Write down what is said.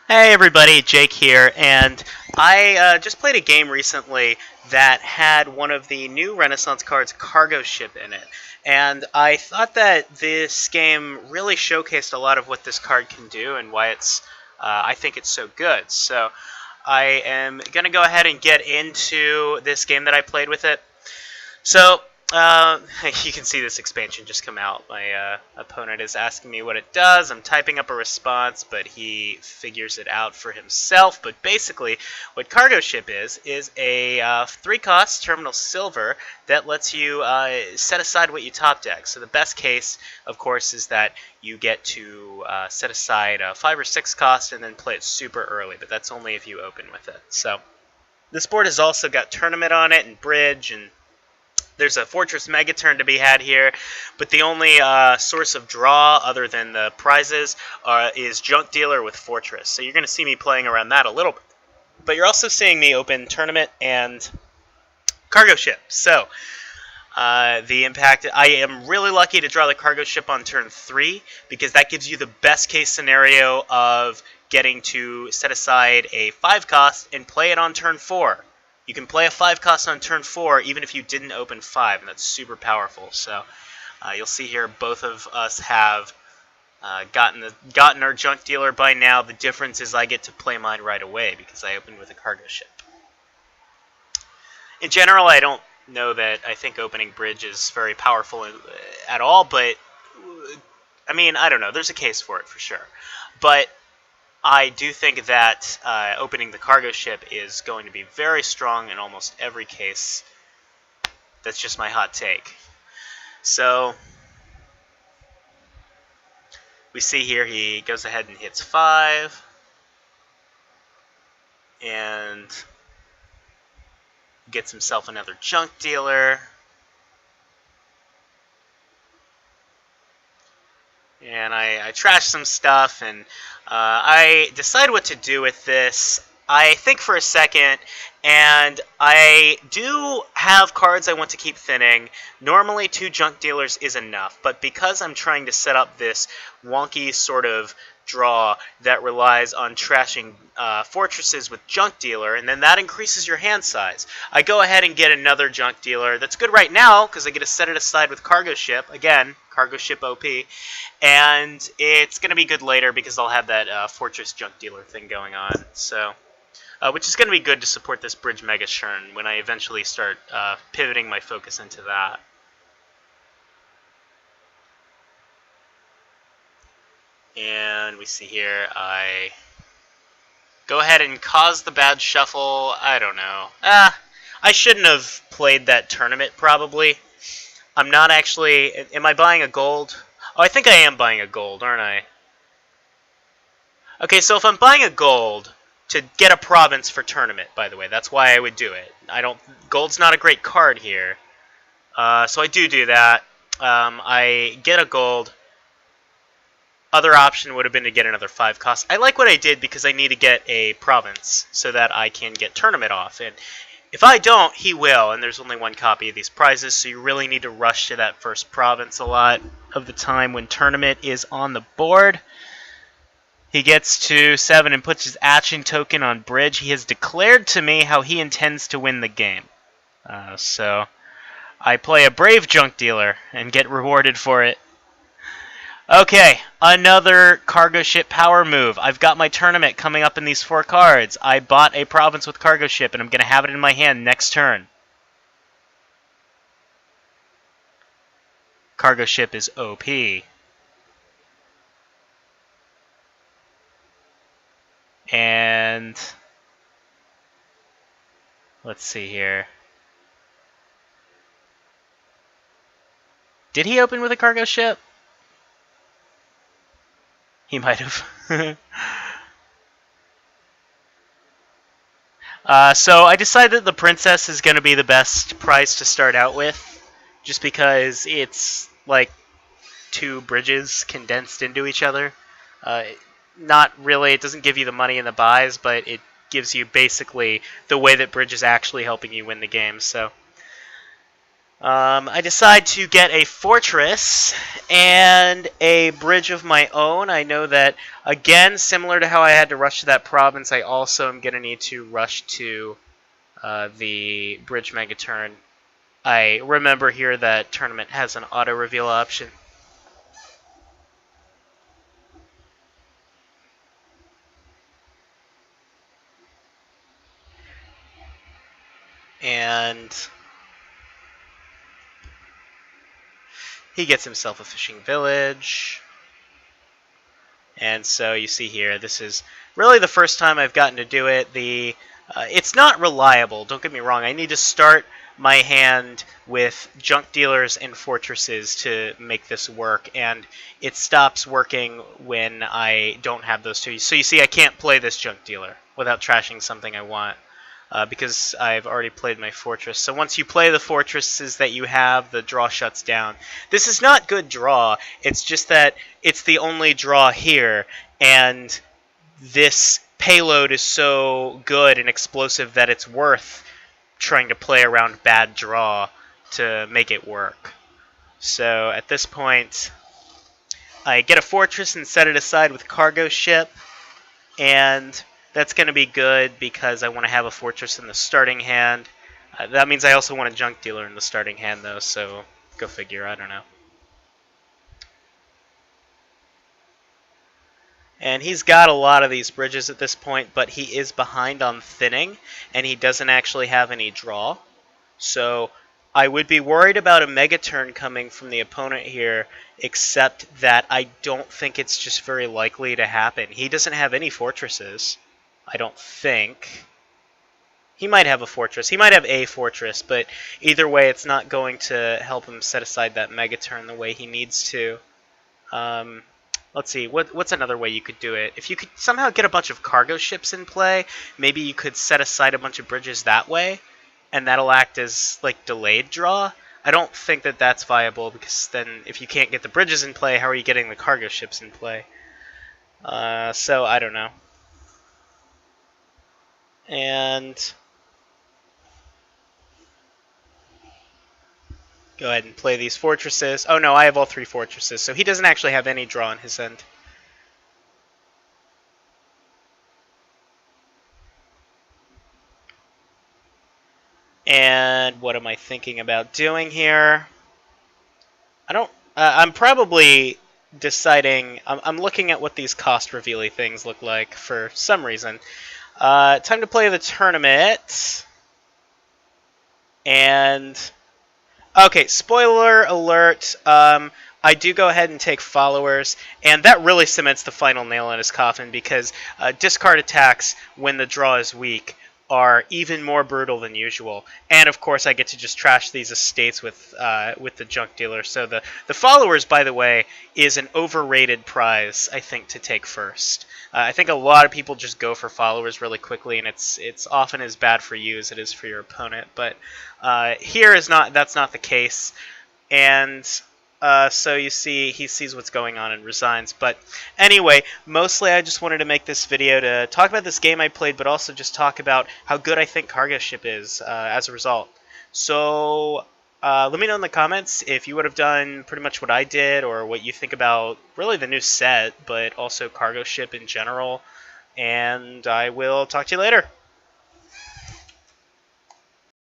Hey everybody, Jake here, and I just played a game recently that had one of the new Renaissance cards, Cargo Ship, in it. And I thought that this game really showcased a lot of what this card can do and why I think it's so good. So I am going to go ahead and get into this game that I played with it. So, you can see this expansion just come out. My opponent is asking me what it does. I'm typing up a response, but he figures it out for himself. But basically, what Cargo Ship is a 3-cost terminal silver that lets you set aside what you top deck. So the best case, of course, is that you get to set aside a 5 or 6 cost and then play it super early, but that's only if you open with it. So this board has also got Tournament on it and Bridge, and there's a Fortress Megaturn to be had here, but the only source of draw other than the prizes is Junk Dealer with Fortress. So you're going to see me playing around that a little bit. But you're also seeing me open Tournament and Cargo Ship. So the impact, I am really lucky to draw the Cargo Ship on turn 3 because that gives you the best case scenario of getting to set aside a 5-cost and play it on turn 4. You can play a 5-cost on turn 4 even if you didn't open 5, and that's super powerful. So you'll see here both of us have gotten our Junk Dealer by now. The difference is I get to play mine right away because I opened with a Cargo Ship. In general, I don't know that I think opening Bridge is very powerful at all, but I mean, I don't know. There's a case for it for sure. But I do think that opening the Cargo Ship is going to be very strong in almost every case. That's just my hot take. So we see here he goes ahead and hits 5. And gets himself another Junk Dealer. And I trash some stuff, and I decide what to do with this. I think for a second, and I do have cards I want to keep thinning. Normally 2 Junk Dealers is enough, but because I'm trying to set up this wonky sort of draw that relies on trashing fortresses with Junk Dealer, and then that increases your hand size, I go ahead and get another Junk Dealer. That's good right now because I get to set it aside with Cargo Ship. Again, Cargo Ship OP. And it's going to be good later because I'll have that Fortress Junk Dealer thing going on. So, which is going to be good to support this Bridge Megaturn when I eventually start pivoting my focus into that. And we see here I go ahead and cause the bad shuffle. I don't know. I shouldn't have played that tournament probably. I'm not actually... Am I buying a gold? Oh, I think I am buying a gold, aren't I? Okay, so if I'm buying a gold to get a province for tournament, by the way, that's why I would do it. Gold's not a great card here. So I do that. I get a gold. Other option would have been to get another 5 cost. I like what I did because I need to get a province so that I can get tournament off. And if I don't, he will, and there's only 1 copy of these prizes, so you really need to rush to that first province a lot of the time when tournament is on the board. He gets to 7 and puts his action token on Bridge. He has declared to me how he intends to win the game. So I play a Brave Junk Dealer and get rewarded for it. Okay, another Cargo Ship power move. I've got my tournament coming up in these 4 cards. I bought a province with Cargo Ship, and I'm going to have it in my hand next turn. Cargo Ship is OP. And let's see here. Did he open with a Cargo Ship? He might have. So I decided that the Princess is going to be the best prize to start out with, just because it's like 2 bridges condensed into each other. Not really, it doesn't give you the money in the buys, but it gives you basically the way that Bridge is actually helping you win the game. So I decide to get a fortress and a bridge of my own. I know that, again, similar to how I had to rush to that province, I also am going to need to rush to the bridge megaturn. I remember here that tournament has an auto reveal option. And he gets himself a fishing village. And so you see here, this is really the first time I've gotten to do it. It's not reliable, don't get me wrong. I need to start my hand with junk dealers and fortresses to make this work, and it stops working when I don't have those two. So you see, I can't play this junk dealer without trashing something I want. Because I've already played my fortress. So once you play the fortresses that you have, the draw shuts down. This is not good draw. It's just that it's the only draw here, and this payload is so good and explosive that it's worth trying to play around bad draw to make it work. So at this point, I get a fortress and set it aside with cargo ship, and that's going to be good because I want to have a fortress in the starting hand. That means I also want a junk dealer in the starting hand, though, so go figure, I don't know. And he's got a lot of these bridges at this point, but he is behind on thinning, and he doesn't actually have any draw. So I would be worried about a mega turn coming from the opponent here, except that I don't think it's just very likely to happen. He doesn't have any fortresses. I don't think. He might have a fortress. He might have a fortress, but either way, it's not going to help him set aside that mega turn the way he needs to. Let's see. What's another way you could do it? If you could somehow get a bunch of cargo ships in play, maybe you could set aside a bunch of bridges that way, and that'll act as like delayed draw. I don't think that that's viable, because then if you can't get the bridges in play, how are you getting the cargo ships in play? So I don't know. And go ahead and play these fortresses. Oh no, I have all three fortresses, so he doesn't actually have any draw on his end. And what am I thinking about doing here? I'm probably deciding. I'm looking at what these cost revealy things look like for some reason. Time to play the tournament. And okay, spoiler alert. I do go ahead and take followers, and that really cements the final nail in his coffin, because discard attacks when the draw is weak are even more brutal than usual. And of course, I get to just trash these estates with the junk dealer. So the followers, by the way, is an overrated prize, I think, to take first. I think a lot of people just go for followers really quickly, and it's often as bad for you as it is for your opponent. But here that's not the case, and so you see, he sees what's going on and resigns. But anyway, mostly I just wanted to make this video to talk about this game I played, but also just talk about how good I think Cargo Ship is as a result. So let me know in the comments if you would have done pretty much what I did, or what you think about really the new set, but also Cargo Ship in general. And I will talk to you later.